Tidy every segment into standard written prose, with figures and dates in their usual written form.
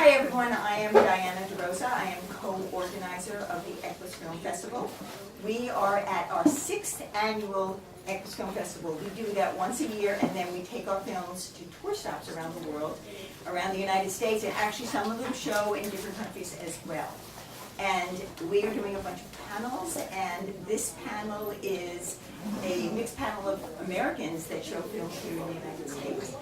Hi everyone, I am Diana Rosa. I am co-organizer of the EQUUS Film Festival. We are at our 6th annual EQUUS Film Festival. We do that once a year, and then we take our films to tour stops around the world, around the United States, and actually some of them show in different countries as well. And we are doing a bunch of panels, and this panel is a mixed panel of Americans that show films here in the United States.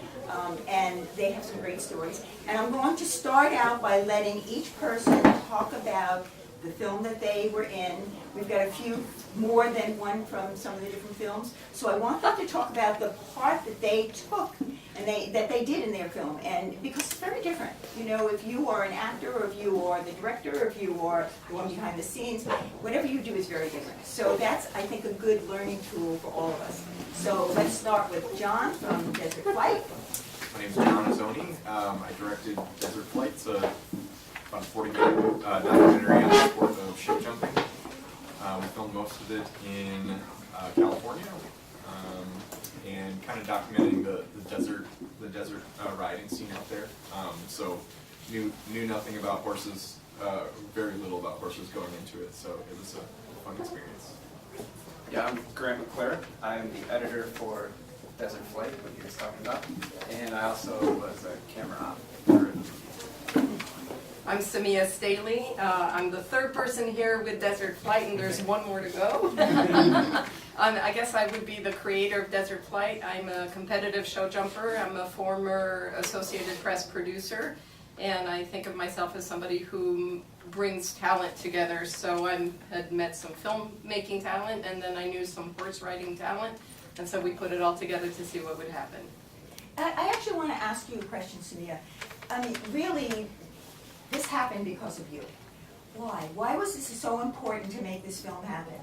And they have some great stories. And I'm going to start out by letting each person talk about the film that they were in. We've got a few more than one from some of the different films. So I want them to talk about the part that they took and that they did in their film. And because it's very different. You know, if you are an actor, or if you are the director, or if you are the one behind the scenes, whatever you do is very different. So that's, I think, a good learning tool for all of us. So let's start with John from Desert Flight. My name is John Azzoni. I directed Desert Flight. It's about a 40-minute documentary on the sport of show jumping. We filmed most of it in California, and kind of documenting the desert riding scene out there. So knew nothing about horses, very little about horses going into it. So it was a fun experience. Yeah, I'm Grant McClure. I'm the editor for Desert Flight, what you guys talking about, and I also was a camera op. I'm Samia Staley. I'm the third person here with Desert Flight, and there's one more to go. I guess I would be the creator of Desert Flight. I'm a competitive show jumper. I'm a former Associated Press producer, and I think of myself as somebody who brings talent together. So I had met some filmmaking talent, and then I knew some horse riding talent. And so we put it all together to see what would happen. I actually want to ask you a question, Samia. I mean, really, this happened because of you. Why? Why was this so important to make this film happen?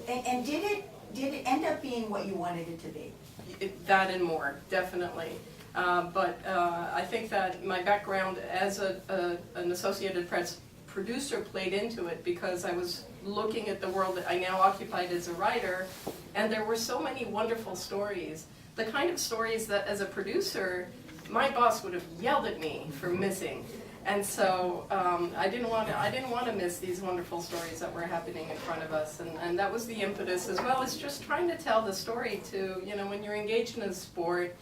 And did it end up being what you wanted it to be? That and more, definitely. But I think that my background as an Associated Press producer played into it, because I was looking at the world that I now occupied as a writer, and there were so many wonderful stories. The kind of stories that as a producer, my boss would have yelled at me for missing. And so I didn't want to miss these wonderful stories that were happening in front of us, and that was the impetus, as well as just trying to tell the story to, you know, when you're engaged in a sport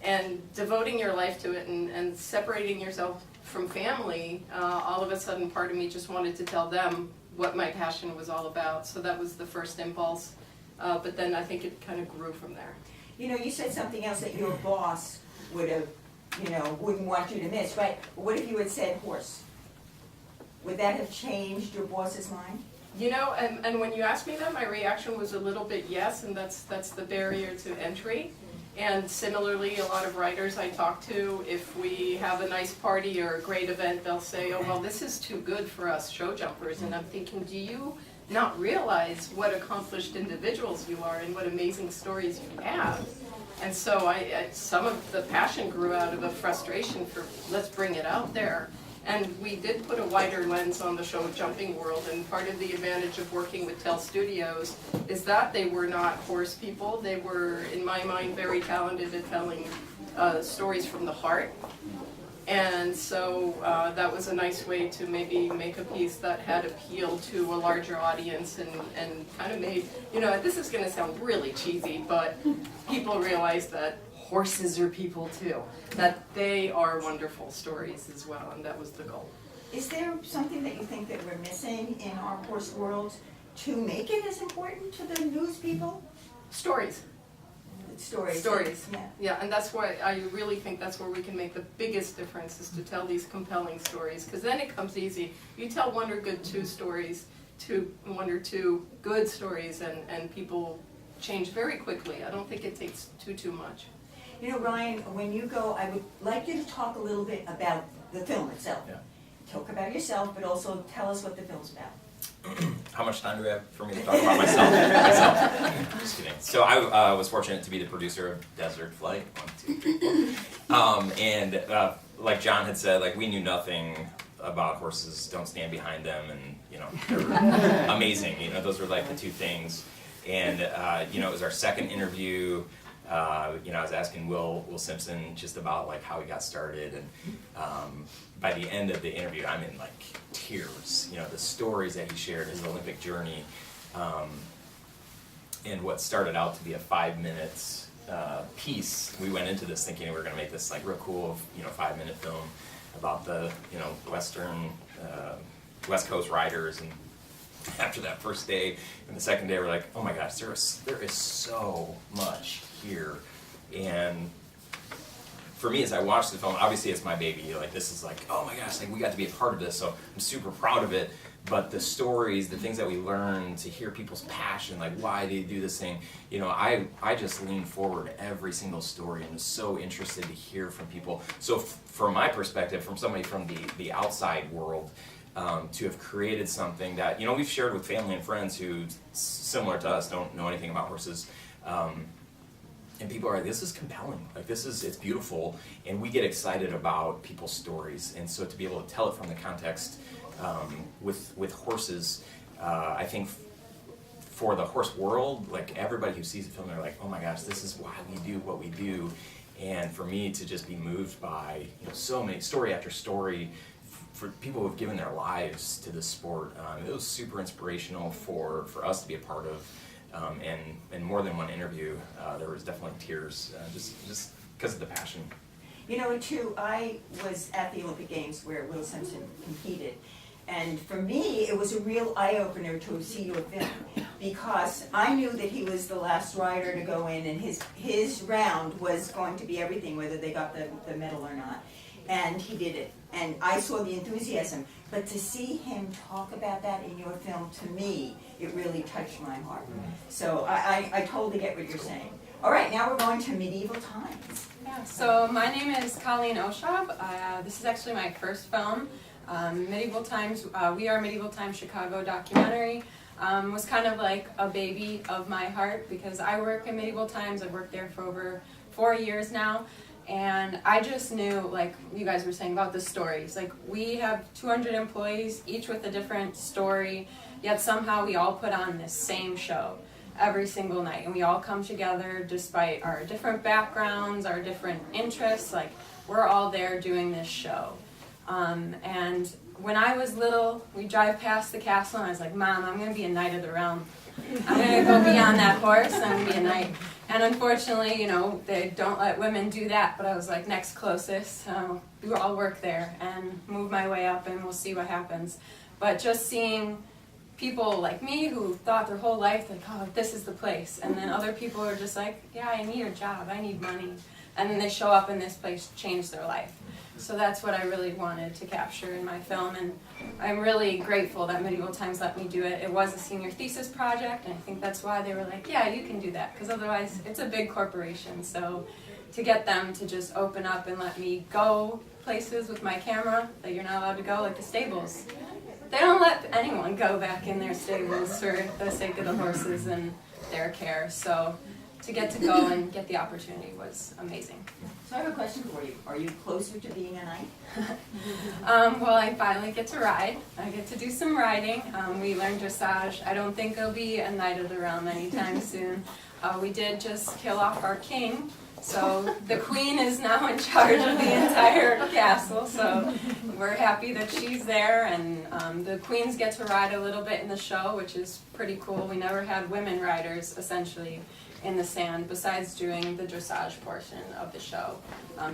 and devoting your life to it and separating yourself from family, all of a sudden part of me just wanted to tell them what my passion was all about. So that was the first impulse, but then I think it kind of grew from there. You know, you said something else that your boss would have, you know, wouldn't want you to miss, right? What if you had said horse? Would that have changed your boss's mind? You know, and when you asked me that, my reaction was a little bit yes, and that's the barrier to entry. And similarly, a lot of writers I talk to, if we have a nice party or a great event, they'll say, oh, well, this is too good for us show jumpers. And I'm thinking, do you not realize what accomplished individuals you are and what amazing stories you have? And so some of the passion grew out of a frustration for, let's bring it out there. And we did put a wider lens on the show jumping world, and part of the advantage of working with Tell Studios is that they were not horse people. They were, in my mind, very talented at telling stories from the heart. And so that was a nice way to maybe make a piece that had appeal to a larger audience, and kind of made, you know, this is going to sound really cheesy, but people realize that horses are people too, that they are wonderful stories as well, and that was the goal. Is there something that you think that we're missing in our horse world to make it as important to the news people? Stories. Stories. Yeah, and that's why I really think that's where we can make the biggest difference, is to tell these compelling stories, because then it comes easy. You tell one or two good stories, and people change very quickly. I don't think it takes too much. You know, Ryan, when you go, I would like you to talk a little bit about the film itself. Yeah. Talk about yourself, but also tell us what the film's about. How much time do we have for me to talk about myself? Just kidding. So I was fortunate to be the producer of Desert Flight. 1, 2, 3, 4. And like John had said, like, we knew nothing about horses. Don't stand behind them, and you know, they were amazing. You know, those were like the two things. And you know, it was our second interview. You know, I was asking Will Simpson just about like how he got started, and by the end of the interview, I'm in like tears. You know, the stories that he shared, his Olympic journey, and what started out to be a 5 minutes piece. We went into this thinking we were going to make this like real cool, you know, 5-minute film about the, you know, West Coast riders. And after that first day and the second day, we're like, oh my gosh, there is so much here. And for me, as I watched the film, obviously it's my baby. Like, this is like, oh my gosh, like we got to be a part of this, so I'm super proud of it. But the stories, the things that we learn, to hear people's passion, like why they do this thing, you know, I just lean forward every single story and was so interested to hear from people. So from my perspective, from somebody from the outside world, to have created something that, you know, we've shared with family and friends who, similar to us, don't know anything about horses, and people are like, this is compelling, like it's beautiful, and we get excited about people's stories. And so to be able to tell it from the context with horses, I think for the horse world, like everybody who sees the film, they're like, oh my gosh, this is why we do what we do. And for me to just be moved by, you know, so many, story after story, for people who have given their lives to this sport, it was super inspirational for us to be a part of. And in more than one interview, there was definitely tears, just because of the passion. You know, too, I was at the Olympic Games where Will Simpson competed. And for me, it was a real eye-opener to see your film, because I knew that he was the last rider to go in, and his round was going to be everything, whether they got the medal or not. And he did it. And I saw the enthusiasm. But to see him talk about that in your film, to me, it really touched my heart. So I totally get what you're saying. All right, now we're going to medieval times. Yeah, so my name is Colleen Oshab. This is actually my first film. Medieval Times, We Are Medieval Times Chicago documentary was kind of like a baby of my heart, because I work in Medieval Times. I've worked there for over 4 years now. And I just knew, like you guys were saying about the stories, like we have 200 employees, each with a different story, yet somehow we all put on this same show every single night. And we all come together despite our different backgrounds, our different interests, like we're all there doing this show. And when I was little, we drive past the castle and I was like, Mom, I'm going to be a knight of the realm. I'm going to go be on that horse, I'm going to be a knight. And unfortunately, you know, they don't let women do that, but I was like, next closest. I'll work there and move my way up, and we'll see what happens. But just seeing people like me who thought their whole life, like, oh, this is the place. And then other people are just like, yeah, I need a job, I need money. And then they show up in this place, change their life. So that's what I really wanted to capture in my film, and I'm really grateful that Medieval Times let me do it. It was a senior thesis project, and I think that's why they were like, yeah, you can do that, because otherwise it's a big corporation. So to get them to just open up and let me go places with my camera that you're not allowed to go, like the stables. They don't let anyone go back in their stables for the sake of the horses and their care. So to get to go and get the opportunity was amazing. So I have a question for you. Are you closer to being a knight? Well, I finally get to ride. I get to do some riding. We learned dressage. I don't think I'll be a knight of the realm anytime soon. We did just kill off our king, so the queen is now in charge of the entire castle, so we're happy that she's there, and the queens get to ride a little bit in the show, which is pretty cool. We never had women riders, essentially, in the sand, besides doing the dressage portion of the show.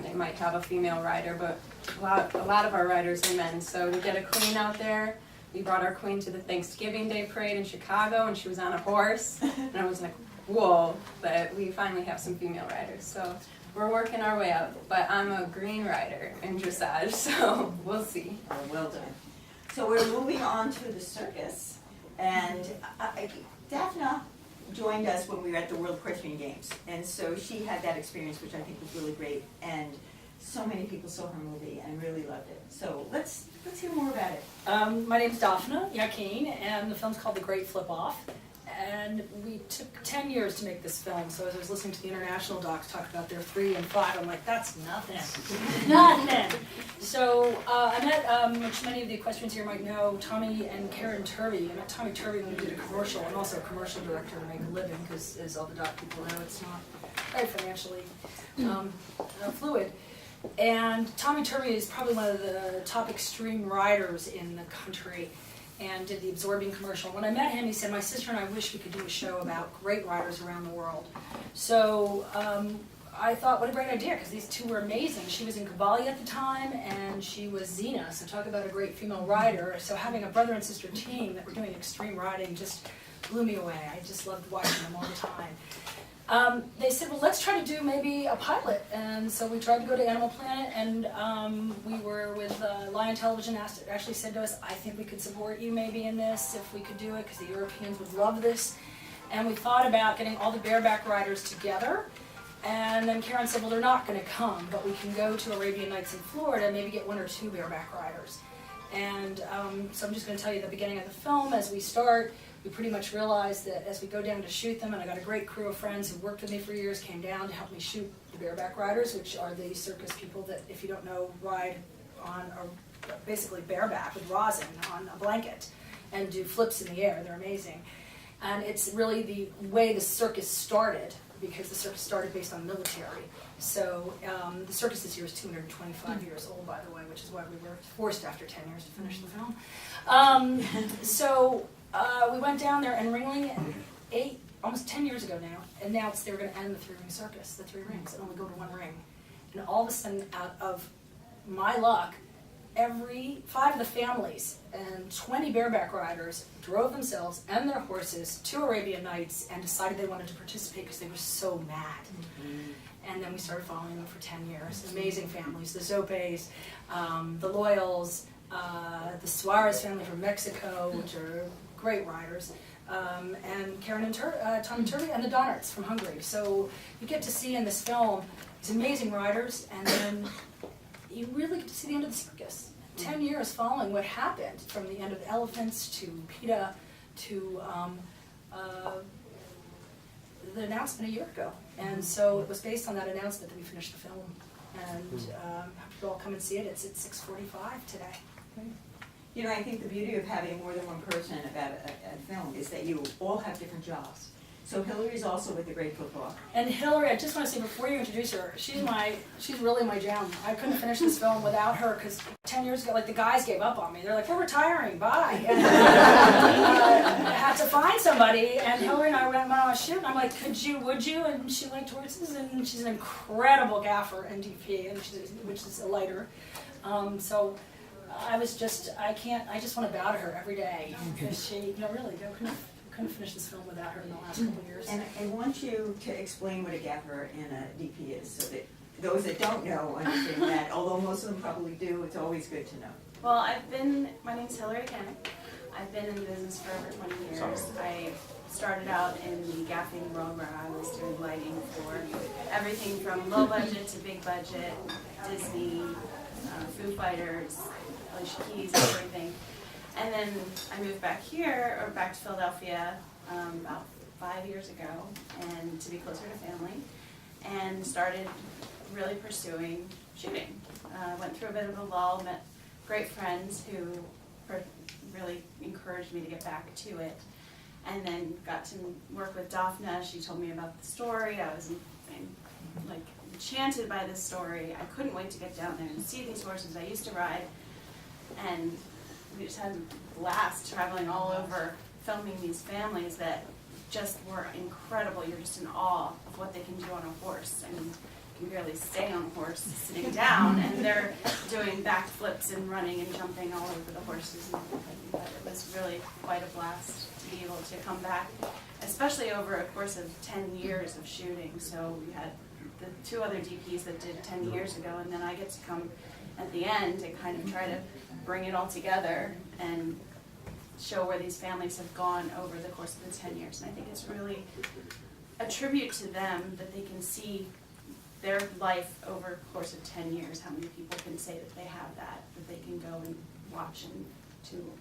They might have a female rider, but a lot of our riders are men. So to get a queen out there, we brought our queen to the Thanksgiving Day parade in Chicago, and she was on a horse, and I was like, whoa, but we finally have some female riders. So we're working our way up, but I'm a green rider in dressage, so we'll see. Oh, well done. So we're moving on to the circus, and Daphne joined us when we were at the World Equestrian Games, and so she had that experience, which I think was really great, and so many people saw her movie and really loved it. So let's hear more about it. My name's Daphne Yakin, and the film's called The Great Flip Off. And we took 10 years to make this film, so as I was listening to the international docs talk about their 3 and 5, I'm like, that's nothing. Nothing! So I met, which many of the equestrians here might know, Tommy and Karen Turvey. I met Tommy Turvey when we did a commercial. I'm also a commercial director to make a living, because as all the doc people know, it's not very financially fluid. And Tommy Turvey is probably one of the top extreme riders in the country, and did the absorbing commercial. When I met him, he said, my sister and I wish we could do a show about great riders around the world. So I thought, what a great idea, because these two were amazing. She was in Cavalli at the time, and she was Xena, so talk about a great female rider. So having a brother and sister team that were doing extreme riding just blew me away. I just loved watching them all the time. They said, well, let's try to do maybe a pilot. And so we tried to go to Animal Planet, and we were with Lion Television, actually said to us, I think we could support you maybe in this, if we could do it, because the Europeans would love this. And we thought about getting all the bareback riders together. And then Karen said, well, they're not going to come, but we can go to Arabian Nights in Florida and maybe get 1 or 2 bareback riders. And so I'm just going to tell you the beginning of the film. As we start, we pretty much realized that as we go down to shoot them, and I got a great crew of friends who worked with me for years, came down to help me shoot the bareback riders, which are the circus people that, if you don't know, ride on basically bareback with rosin on a blanket and do flips in the air. They're amazing. And it's really the way the circus started, because the circus started based on military. So the circus this year is 225 years old, by the way, which is why we were forced after 10 years to finish the film. So we went down there, and Ringling, almost 10 years ago now, announced they were going to end the 3-ring circus, the 3 rings, and only go to 1 ring. And all of a sudden, out of my luck, 5 of the families and 20 bareback riders drove themselves and their horses to Arabian Nights and decided they wanted to participate because they were so mad. And then we started following them for 10 years. Amazing families, the Zopes, the Loyals, the Suarez family from Mexico, which are great riders, and Karen and Tommy Turvey, and the Donnerts from Hungary. So you get to see in this film these amazing riders, and then you really get to see the end of the circus. 10 years following what happened, from the end of Elephants to PETA to the announcement a year ago. And so it was based on that announcement that we finished the film. And have you all come and see it. It's at 6:45 today. You know, I think the beauty of having more than one person about a film is that you all have different jobs. So Hillary's also with the Great Flip-Off. And Hillary, I just want to say before you introduce her, she's really my jam. I couldn't finish this film without her, because 10 years ago, like, the guys gave up on me. They're like, we're retiring, bye. And I had to find somebody, and Hillary and I went on a shoot, and I'm like, would you? And she liked horses, and she's an incredible gaffer and DP, and which is a lighter. So I just want to bow to her every day, because she, really, couldn't finish this film without her in the last couple of years. And I want you to explain what a gaffer and a DP is, so that those that don't know understand that, although most of them probably do, it's always good to know. Well, my name's Hillary Kennick. I've been in the business for over 20 years. I started out in the gaffing world where I was doing lighting for everything from low budget to big budget, Disney, Foo Fighters, Alicia Keys, everything. And then I moved back to Philadelphia about 5 years ago, and to be closer to family, and started really pursuing shooting. Went through a bit of a lull, met great friends who really encouraged me to get back to it, and then got to work with Daphna. She told me about the story. I was like enchanted by this story. I couldn't wait to get down there and see these horses I used to ride, and we just had a blast traveling all over, filming these families that just were incredible. You're just in awe of what they can do on a horse. I mean, you can barely stay on a horse sitting down, and they're doing backflips and running and jumping all over the horses and everything. But it was really quite a blast to be able to come back, especially over a course of 10 years of shooting. So we had the 2 other DPs that did 10 years ago, and then I get to come at the end and kind of try to bring it all together and show where these families have gone over the course of the 10 years. And I think it's really a tribute to them that they can see their life over the course of 10 years, how many people can say that they have that they can go and watch in two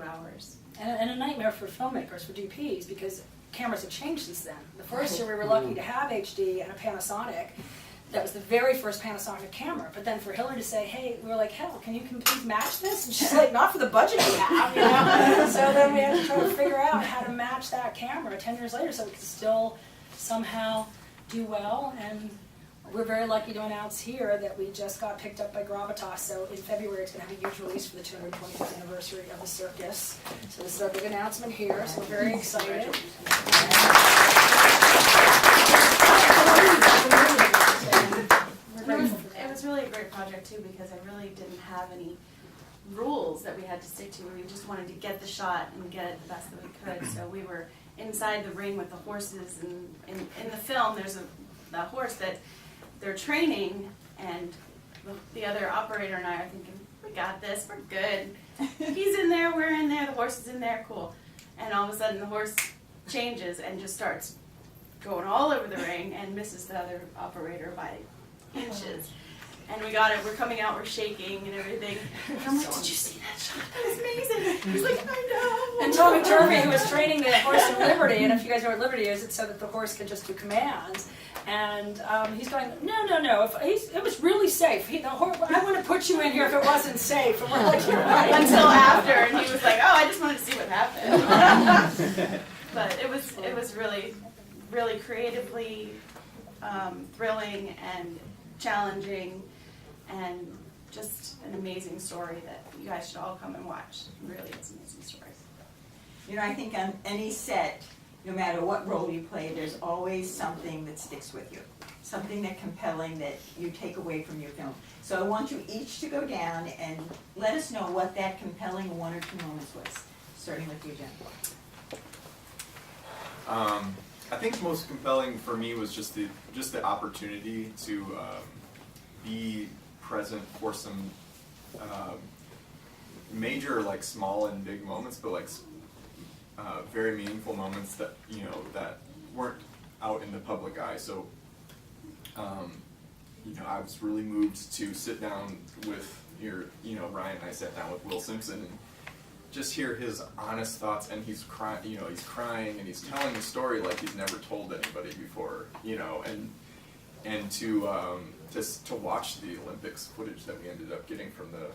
hours. And a nightmare for filmmakers, for DPs, because cameras have changed since then. The first year we were lucky to have HD and a Panasonic. That was the very first Panasonic camera. But then for Hillary to say, hey, we were like, hell, can you please match this? And she's like, not for the budget we have, you know? So then we had to try to figure out how to match that camera 10 years later so we could still somehow do well, and we're very lucky to announce here that we just got picked up by Gravitas, so in February it's going to have a huge release for the 225th anniversary of the circus. So this is our big announcement here, so we're very excited. It was really a great project too, because I really didn't have any rules that we had to stick to. We just wanted to get the shot and get it the best that we could. So we were inside the ring with the horses, and in the film there's a horse that they're training, and the other operator and I are thinking, we got this, we're good. He's in there, we're in there, the horse is in there, cool. And all of a sudden the horse changes and just starts going all over the ring and misses the other operator by inches. And we got it, we're coming out, we're shaking and everything. And I'm like, did you see that shot? That was amazing. He's like, I know. And Tommy Turvey, who was training the horse in Liberty, and if you guys know what Liberty is, it's so that the horse can just do commands. And he's going, no, it was really safe. I wouldn't put you in here if it wasn't safe. And we're like, you're right. Until after, and he was like, oh, I just wanted to see what happened. But it was really, really creatively thrilling and challenging, and just an amazing story that you guys should all come and watch. Really, it's an amazing story. You know, I think on any set, no matter what role you play, there's always something that sticks with you. Something that compelling that you take away from your film. So I want you each to go down and let us know what that compelling one or two moments was. Starting with you, Jen. I think most compelling for me was just the opportunity to be present for some major, like, small and big moments, but like very meaningful moments that that weren't out in the public eye. So I was really moved to sit down with Ryan and I sat down with Will Simpson and just hear his honest thoughts, and he's crying, he's crying and he's telling the story like he's never told anybody before, and to watch the Olympics footage that we ended up getting from the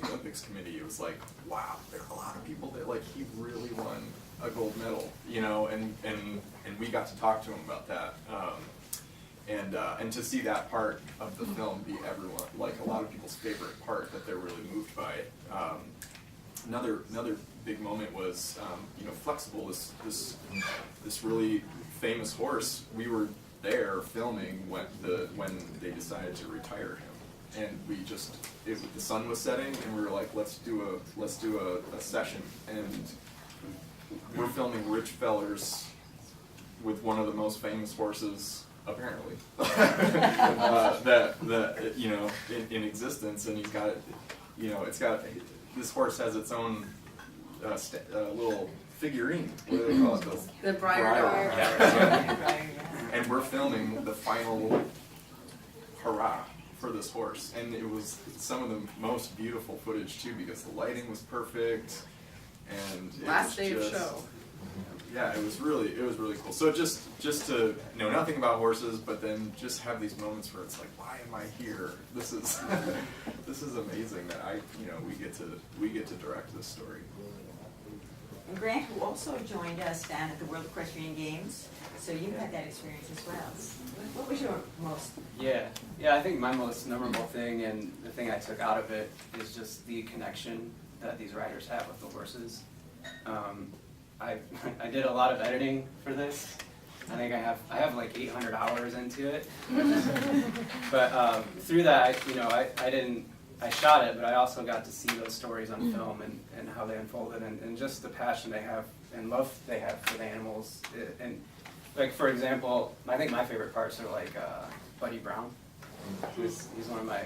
Olympics committee, it was like, wow, there are a lot of people that, like, he really won a gold medal, and we got to talk to him about that, and to see that part of the film be everyone, like, a lot of people's favorite part that they're really moved by. Another big moment was, Flexible, this really famous horse. We were there filming when they decided to retire him, and the sun was setting, and we were like, let's do a session, and we're filming rich fellers with one of the most famous horses apparently that in existence, and he's got this horse has its own little figurine. What do they call it? The briar. And we're filming the final hurrah for this horse, and it was some of the most beautiful footage too, because the lighting was perfect, and it Last was day of just, show. Yeah, it was really cool. So just to know nothing about horses, but then just have these moments where it's like, why am I here? This is this is amazing that we get to direct this story. And Grant, who also joined us down at the World Equestrian Games, so you had that experience as well. What was your most? Yeah, I think my most memorable thing, and the thing I took out of it, is just the connection that these riders have with the horses. I did a lot of editing for this. I think I have like 800 hours into it. But through that, I shot it, but I also got to see those stories on film and how they unfolded, and just the passion they have and love they have for the animals. And like, for example, I think my favorite parts are like Buddy Brown. He's one of my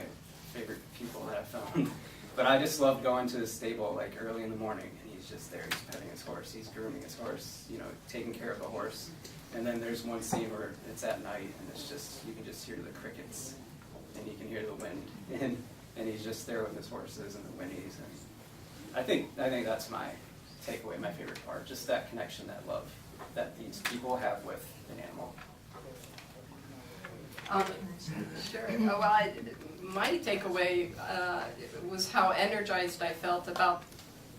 favorite people that I've filmed. But I just love going to the stable like early in the morning, and he's just there, he's petting his horse, he's grooming his horse, taking care of the horse. And then there's one scene where it's at night, and it's just, you can just hear the crickets, and you can hear the wind, and he's just there with his horses and the whinnies. And I think that's my takeaway, my favorite part, just that connection, that love that these people have with an animal. Sure. Oh, well, my takeaway was how energized I felt about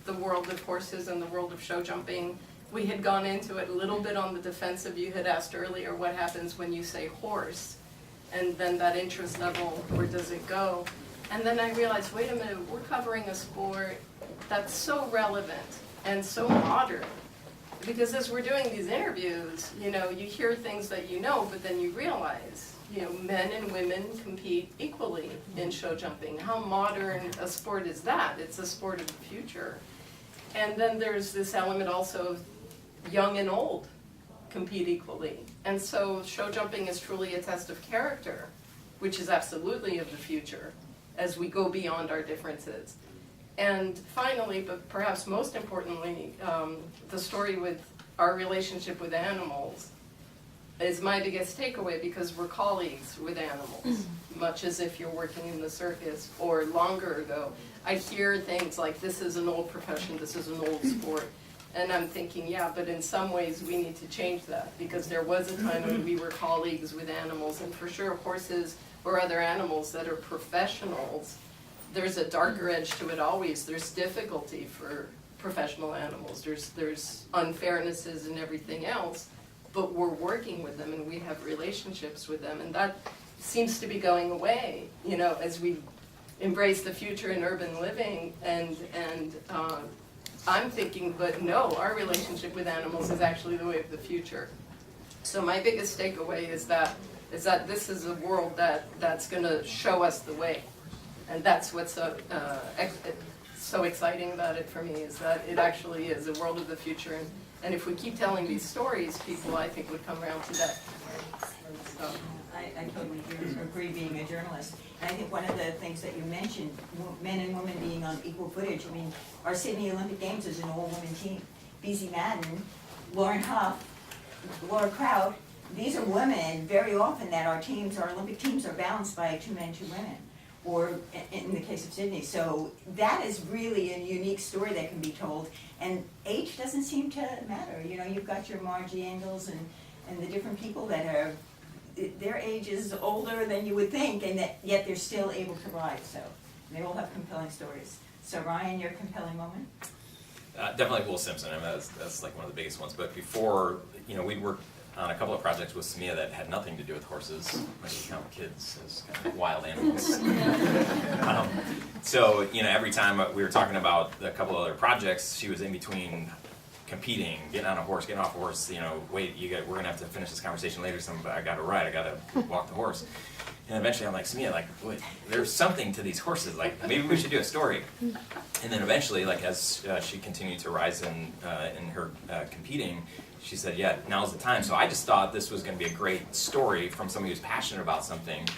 the world of horses and the world of show jumping, we had gone into it a little bit on the defensive. You had asked earlier what happens when you say horse, and then that interest level, where does it go? And then I realized, wait a minute, we're covering a sport that's so relevant and so modern. Because as we're doing these interviews, you know, you hear things that you know, but then you realize, you know, men and women compete equally in show jumping. How modern a sport is that? It's a sport of the future. And then there's this element also of young and old compete equally. And so show jumping is truly a test of character, which is absolutely of the future as we go beyond our differences. And finally, but perhaps most importantly, the story with our relationship with animals is my biggest takeaway, because we're colleagues with animals, much as if you're working in the circus. Or longer ago, I hear things like, this is an old profession, this is an old sport. And I'm thinking, yeah, but in some ways we need to change that, because there was a time when we were colleagues with animals, and for sure horses or other animals that are professionals, there's a darker edge to it always. There's difficulty for professional animals. There's unfairnesses and everything else, but we're working with them and we have relationships with them, and that seems to be going away, you know, as we embrace the future in urban living. And I'm thinking, but no, our relationship with animals is actually the way of the future. So my biggest takeaway is that this is a world that's going to show us the way. And that's what's so exciting about it for me, is that it actually is a world of the future. And if we keep telling these stories, people, I think, would come around to that. So. I totally agree, being a journalist. And I think one of the things that you mentioned, men and women being on equal footage, I mean, our Sydney Olympic Games is an all-women team. BZ Madden, Lauren Huff, Laura Kraut, these are women very often that our Olympic teams are balanced by 2 men, 2 women. Or in the case of Sydney. So that is really a unique story that can be told. And age doesn't seem to matter. You know, you've got your Margie Engels and the different people that are, their age is older than you would think, and that yet they're still able to ride. So they all have compelling stories. So Ryan, your compelling moment? Definitely Will Simpson. I mean, that's like one of the biggest ones. But before, you know, we'd worked on a couple of projects with Samia that had nothing to do with horses. I count kids as kind of wild animals. So, you know, every time we were talking about a couple of other projects, she was in between competing, getting on a horse, getting off a horse. You know, wait, we're gonna have to finish this conversation later. I got to ride. I got to walk the horse. And eventually, I'm like, Samia, like, wait, there's something to these horses. Like, maybe we should do a story. And then eventually, like, as she continued to rise in her competing, she said, yeah, now's the time. So I just thought this was going to be a great story from somebody who's passionate about something,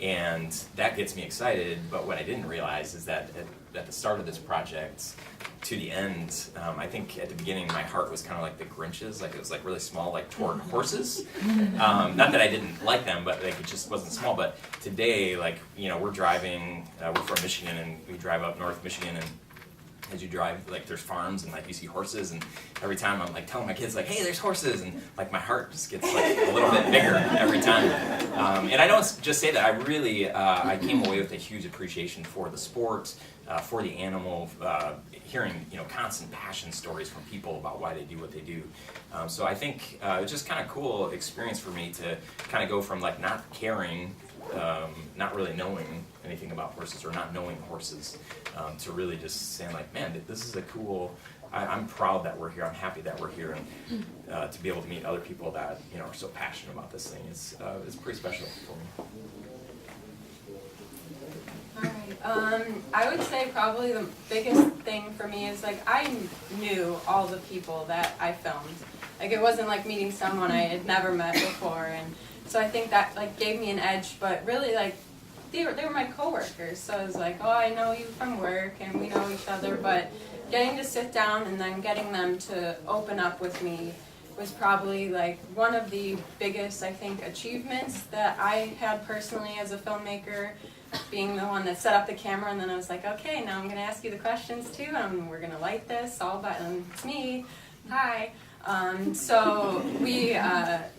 and that gets me excited. But what I didn't realize is that at the start of this project to the end, I think at the beginning my heart was kind of like the Grinch's, like it was like really small, like toward horses. Not that I didn't like them, but like it just wasn't small. But today, like, you know, we're driving, we're from Michigan, and we drive up North Michigan, and as you drive, like, there's farms, and like you see horses, and every time I'm like telling my kids, like, hey, there's horses, and like my heart just gets like a little bit bigger every time. And I don't just say that, I really, I came away with a huge appreciation for the sport, for the animal, hearing, you know, constant passion stories from people about why they do what they do. So I think it's just kind of cool experience for me to kind of go from like not caring, not really knowing anything about horses or not knowing horses, to really just saying like, man, this is a cool, I'm proud that we're here, I'm happy that we're here, and to be able to meet other people that, you know, are so passionate about this thing is pretty special for me. Alright, I would say probably the biggest thing for me is like I knew all the people that I filmed. Like it wasn't like meeting someone I had never met before, and so I think that like gave me an edge, but really like they were my coworkers, so I was like, oh, I know you from work and we know each other, but getting to sit down and then getting them to open up with me was probably like one of the biggest, I think, achievements that I had personally as a filmmaker, being the one that set up the camera, and then I was like, okay, now I'm going to ask you the questions too, and we're going to light this all by, and it's me, hi. So we,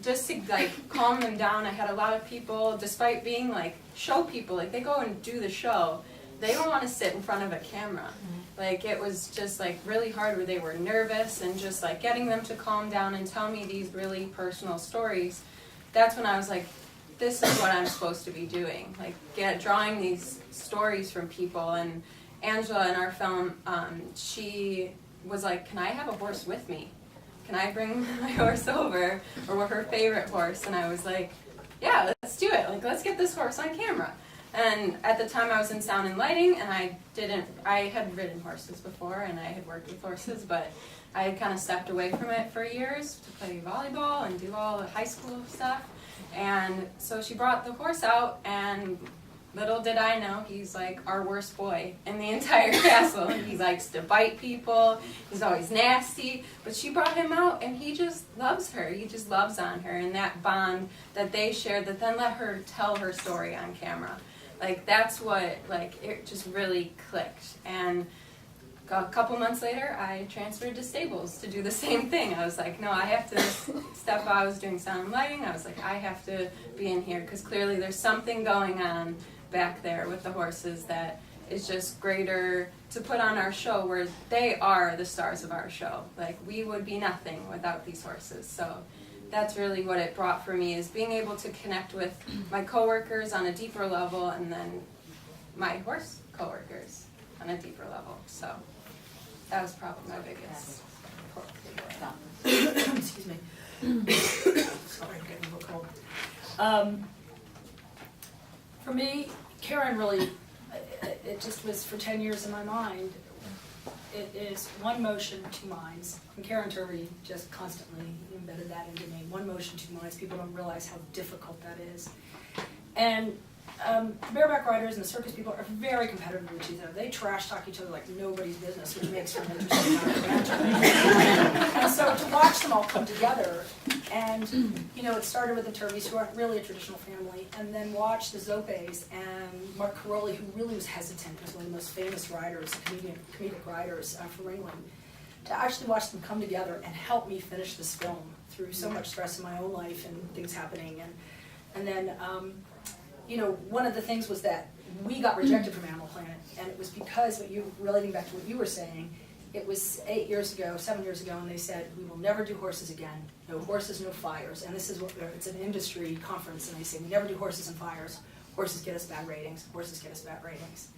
just to like calm them down, I had a lot of people, despite being like show people, like they go and do the show, they don't want to sit in front of a camera. Like, it was just like really hard where they were nervous, and just like getting them to calm down and tell me these really personal stories. That's when I was like, this is what I'm supposed to be doing. Like, drawing these stories from people. And Angela in our film, she was like, can I have a horse with me? Can I bring my horse over? Or her favorite horse? And I was like, yeah, let's do it. Like, let's get this horse on camera. And at the time I was in sound and lighting, and I had ridden horses before, and I had worked with horses, but I had kind of stepped away from it for years to play volleyball and do all the high school stuff. And so she brought the horse out, and little did I know, he's like our worst boy in the entire castle. He likes to bite people, he's always nasty, but she brought him out, and he just loves her. He just loves on her, and that bond that they shared that then let her tell her story on camera. Like, that's what, like, it just really clicked. And a couple months later, I transferred to Stables to do the same thing. I was like, no, I have to step out. I was doing sound and lighting. I was like, I have to be in here, because clearly there's something going on back there with the horses that is just greater to put on our show, where they are the stars of our show. Like, we would be nothing without these horses. So that's really what it brought for me, is being able to connect with my coworkers on a deeper level, and then my horse coworkers on a deeper level. So that was probably my biggest. Excuse me. Sorry, I'm getting a little cold. For me, Karen really, it just was for 10 years in my mind. It is one motion, two minds. And Karen Turvey just constantly embedded that into me. One motion, two minds. People don't realize how difficult that is. And bareback riders and the circus people are very competitive with each other. They trash talk each other like nobody's business, which makes for an interesting banter. And so to watch them all come together, and you know, it started with the Turveys, who aren't really a traditional family, and then watch the Zopes and Mark Caroli, who really was hesitant, was one of the most famous riders, comedic riders for Ringling, to actually watch them come together and help me finish this film through so much stress in my own life and things happening. And then you know, one of the things was that we got rejected from Animal Planet, and it was because, relating back to what you were saying, it was 7 years ago, and they said, we will never do horses again. No horses, no fires. And this is what, it's an industry conference, and they say, we never do horses and fires. Horses get us bad ratings. Horses get us bad ratings.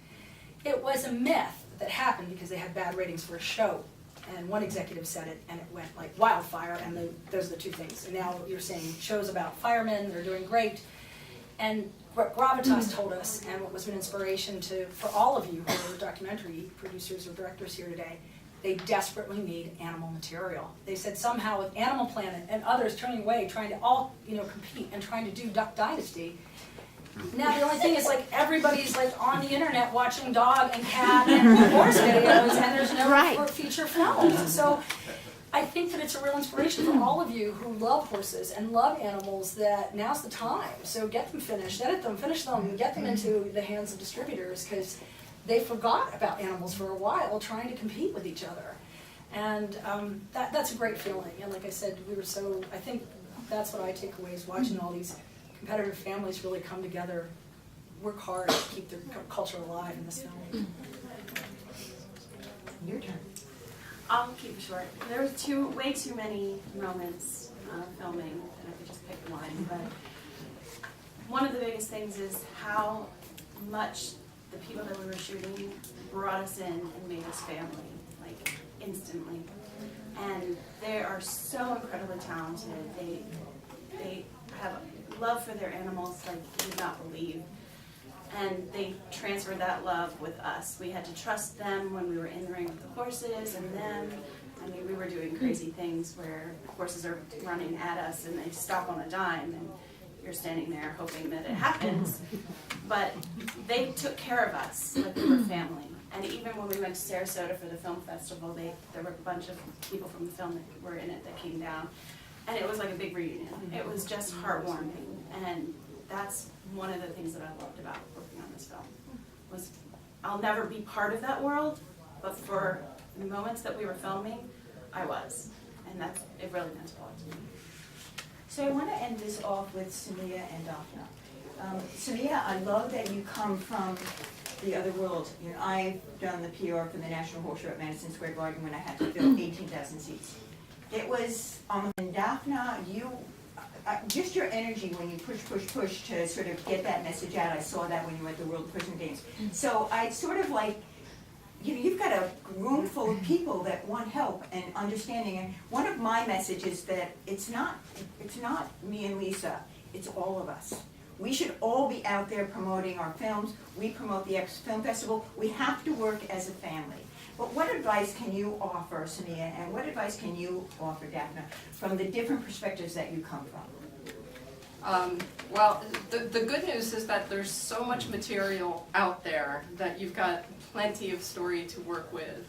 It was a myth that happened because they had bad ratings for a show. And one executive said it, and it went like wildfire, and those are the two things. And now you're saying shows about firemen, they're doing great. And what Gravitas told us, and what was an inspiration for all of you who are documentary producers or directors here today, they desperately need animal material. They said somehow with Animal Planet and others turning away, trying to all compete and trying to do Duck Dynasty, now the only thing is like everybody's like on the internet watching dog and cat and horse videos, and there's no feature films. So I think that it's a real inspiration for all of you who love horses and love animals, that now's the time. So get them finished, edit them, finish them, and get them into the hands of distributors, because they forgot about animals for a while trying to compete with each other. And that's a great feeling. And like I said, I think that's what I take away, is watching all these competitive families really come together, work hard to keep their culture alive in this film. Your turn. I'll keep it short. There was way too many moments filming, and I could just pick one. But one of the biggest things is how much the people that we were shooting brought us in and made us family, like instantly. And they are so incredibly talented. They have love for their animals like you would not believe. And they transferred that love with us. We had to trust them when we were in the ring with the horses, and them. I mean, we were doing crazy things where horses are running at us and they stop on a dime, and you're standing there hoping that it happens. But they took care of us like we were family. And even when we went to Sarasota for the film festival, there were a bunch of people from the film that were in it that came down. And it was like a big reunion. It was just heartwarming. And that's one of the things that I loved about working on this film, was I'll never be part of that world, but for the moments that we were filming, I was. And it really meant a lot to me. So I want to end this off with Sumia and Daphna. Sumia, I love that you come from the other world. You know, I've done the PR for the National Horse Show at Madison Square Garden when I had to fill 18,000 seats. It was, and Daphne, just your energy when you push to sort of get that message out. I saw that when you were at the World Prison Games. So I sort of like, you know, you've got a room full of people that want help and understanding. And one of my messages that it's not me and Lisa, it's all of us. We should all be out there promoting our films. We promote the EQUUS Film Festival. We have to work as a family. But what advice can you offer, Samia, and what advice can you offer, Daphne, from the different perspectives that you come from? Well, the good news is that there's so much material out there that you've got plenty of story to work with.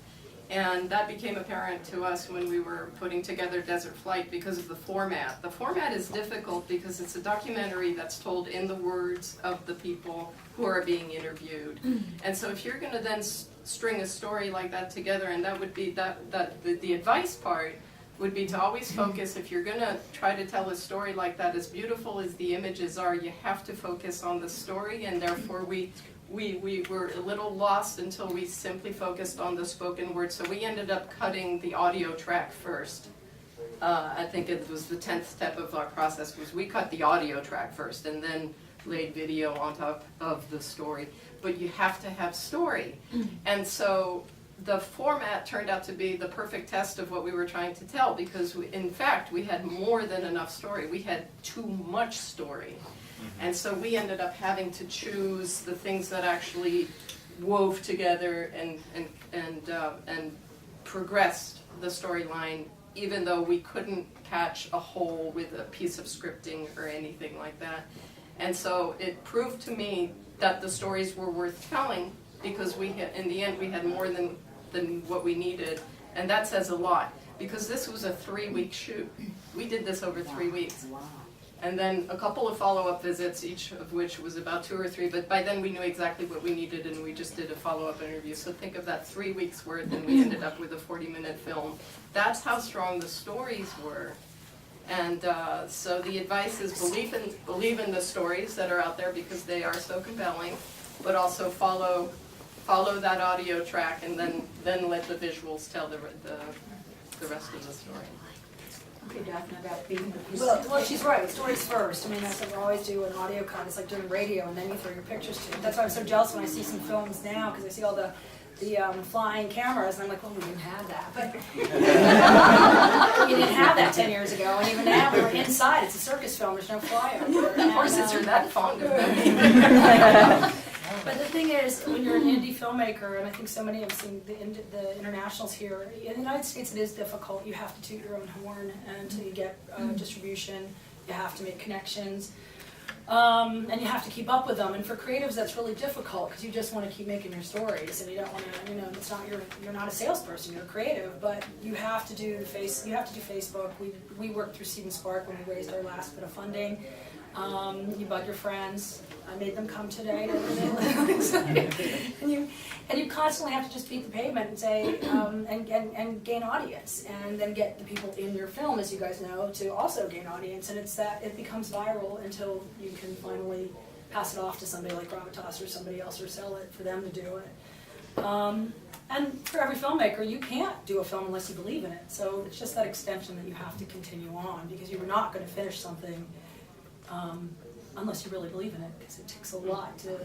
And that became apparent to us when we were putting together Desert Flight because of the format. The format is difficult because it's a documentary that's told in the words of the people who are being interviewed. And so if you're going to then string a story like that together, and that would be the advice part would be to always focus, if you're going to try to tell a story like that, as beautiful as the images are, you have to focus on the story, and therefore we were a little lost until we simply focused on the spoken word. So we ended up cutting the audio track first. I think it was the 10th step of our process was we cut the audio track first and then laid video on top of the story. But you have to have story. And so the format turned out to be the perfect test of what we were trying to tell, because in fact we had more than enough story. We had too much story. And so we ended up having to choose the things that actually wove together and progressed the storyline, even though we couldn't catch a hole with a piece of scripting or anything like that. And so it proved to me that the stories were worth telling, because we had, in the end, we had more than what we needed, and that says a lot, because this was a 3-week shoot. We did this over 3 weeks. And then a couple of follow-up visits, each of which was about 2 or 3, but by then we knew exactly what we needed, and we just did a follow-up interview. So think of that 3 weeks worth, and we ended up with a 40-minute film. That's how strong the stories were. And so the advice is believe in the stories that are out there, because they are so compelling, but also follow that audio track, and then let the visuals tell the rest of the story. Okay, Daphne, about being the piece. Well, she's right. Stories first. I mean, that's what we always do an audio cut. It's like doing radio, and then you throw your pictures to it. That's why I'm so jealous when I see some films now, because I see all the flying cameras, and I'm like, well, we didn't have that. But we didn't have that 10 years ago, and even now we're inside. It's a circus film. There's no flyover. Of course, you're that fond of them. But the thing is, when you're an indie filmmaker, and I think so many have seen the internationals here, in the United States it is difficult. You have to toot your own horn until you get distribution. You have to make connections. And you have to keep up with them. And for creatives, that's really difficult, because you just want to keep making your stories, and you don't want to, it's not you're not a salesperson, you're a creative, but you have to do Facebook. We worked through Stephen Spark when we raised our last bit of funding. You bug your friends. I made them come today. And you constantly have to just beat the pavement and say, and gain audience, and then get the people in your film, as you guys know, to also gain audience. And it's that it becomes viral until you can finally pass it off to somebody like Gravitas or somebody else, or sell it for them to do it. And for every filmmaker, you can't do a film unless you believe in it. So it's just that extension that you have to continue on, because you're not going to finish something unless you really believe in it, because it takes a lot to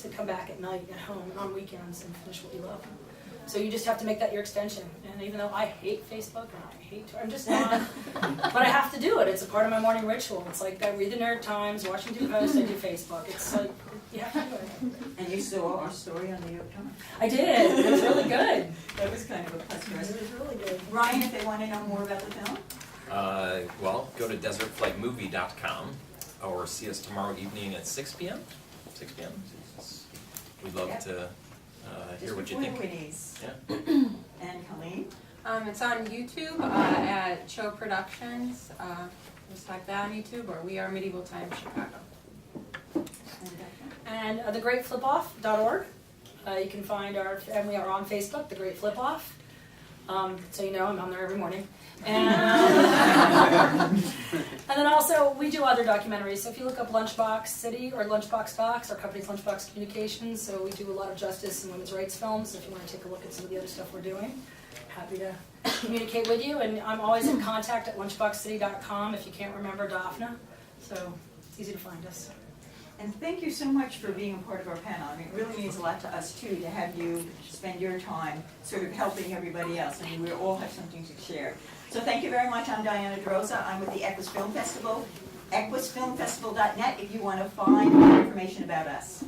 come back at night at home and on weekends and finish what you love. So you just have to make that your extension. And even though I hate Facebook and I hate Twitter, I'm just not, but I have to do it. It's a part of my morning ritual. It's like I read the New York Times, Washington Post, I do Facebook. It's like, you have to do it. And you saw our story on the New York Times. I did. It was really good. That was kind of a plus for us. It was really good. Ryan, if they want to know more about the film? Well, go to desertflightmovie.com or see us tomorrow evening at 6 p.m. 6 p.m. We'd love to hear what you think. Yeah. And Colleen? It's on YouTube at Show Productions. Just type that on YouTube, or We Are Medieval Times Chicago. And thegreatflipoff.org. You can find and we are on Facebook, The Great Flip Off. So you know, I'm on there every morning. And then also, we do other documentaries. So if you look up Lunchbox City or Lunchbox Box, our company's Lunchbox Communications, so we do a lot of justice and women's rights films. So if you want to take a look at some of the other stuff we're doing, happy to communicate with you. And I'm always in contact at lunchboxcity.com if you can't remember Daphne. So it's easy to find us. And thank you so much for being a part of our panel. I mean, it really means a lot to us too, to have you spend your time sort of helping everybody else. I mean, we all have something to share. So thank you very much. I'm Diana DeRosa. I'm with the EQUUS Film Festival. EQUUSFilmFestival.net if you want to find more information about us.